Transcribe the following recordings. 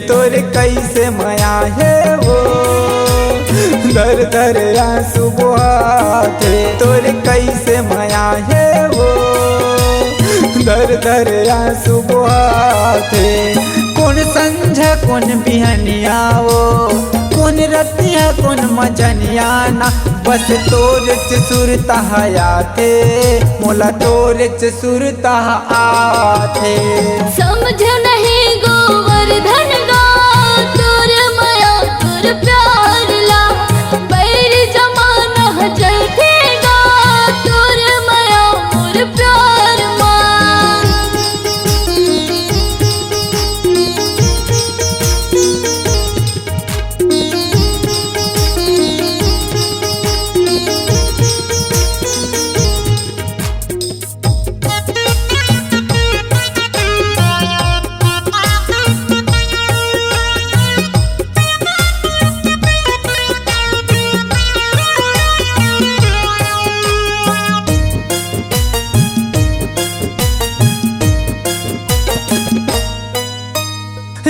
तोर कैसे माया है वो दर दर आंसू बहाते तोर कैसे माया है वो दर दर आंसू बहाते कौन संझा कौन बिहनिया वो कौन रतिया कौन मजनिया ना बस तोर सुरता आते मोला तोर सुरता आते समझ नहीं गोवर्धन गा तोर माया तोर प्यार ला बैर जमाना जलते गा तोर माया मोर प्यार मान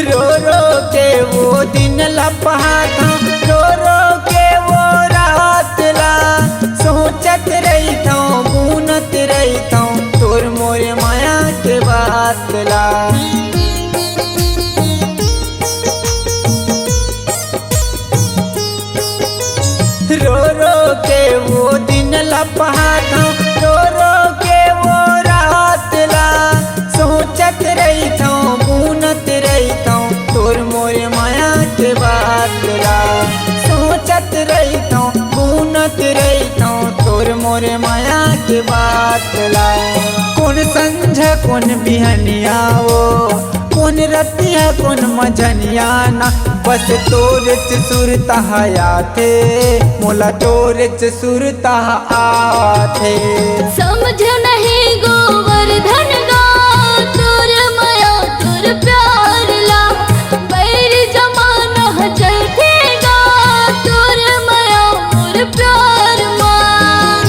रो रो के वो दिन लपहा था रो रो के वो रात ला सोचत रही था बुनत रही था तोर मोर माया के बात ला रो रो के वो दिन लपहा था रो रो के वो रात ला सोचत रही था बुनत रही था तोर मोर माया के बात ला सोचत रही था बुनत रही था तोर मोर माया के बात ला कौन संझा कौन बिहनिया वो कौन रतिया कौन मजनिया ना बस तोर सुरता आते मोला तोर सुरता आते समझ नहीं गोवर्धन गा तोर माया तोर प्यार ला बैर जमाना जलते गा तोर माया मोर प्यार मान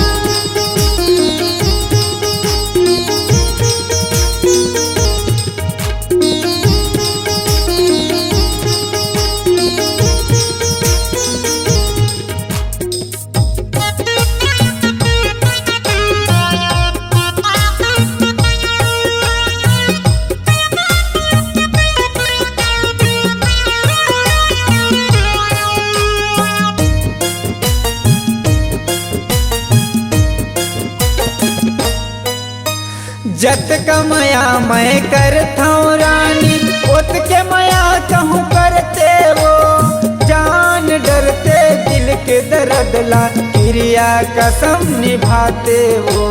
जत कमाया मैं करता हूँ रानी ओत के माया कहूँ करते वो जान डरते दिल के दर्द ला क्रिया कसम निभाते वो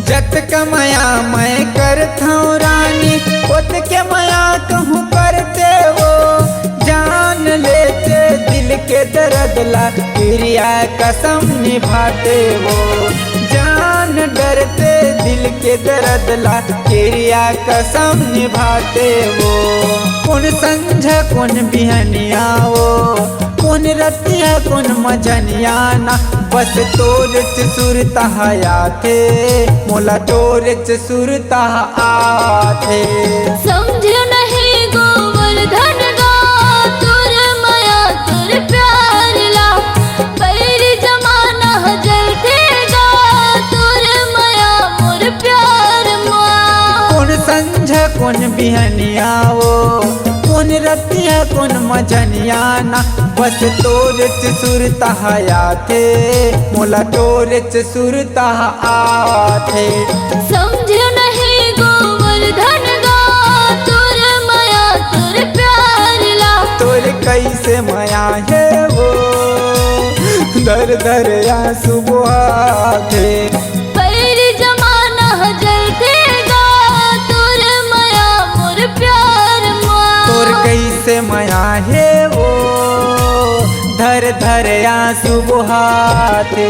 जत कमाया मैं करता हूँ रानी ओत के माया कहूँ करते वो जान लेते दिल के दर्द ला क्रिया कसम निभाते वो जान डरते दिल के दर्द ला क्रिया कसम निभाते वो कौन संझा कौन बिहनिया वो कौन रतिया कौन मजनिया ना बस तोर सुरता आते मोला तोर सुरता आते समझ नहीं गोवर्धन गा तोर माया तोर प्यार ला बैर जमाना जलते गा तोर माया मोर प्यार मान कौन संझा कौन बिहनिया वो कौन रतिया कौन मजनिया ना बस तोर सुरता आते मोला तोर सुरता आते समझ नहीं गोवर्धन गा तोर माया तोर प्यार ला तोर कैसे माया है वो दर दर आंसू बहाते बैर जमाना जलते गा तोर माया मोर प्यार मान तोर कैसे माया है वो धर धर आंसू बहाते।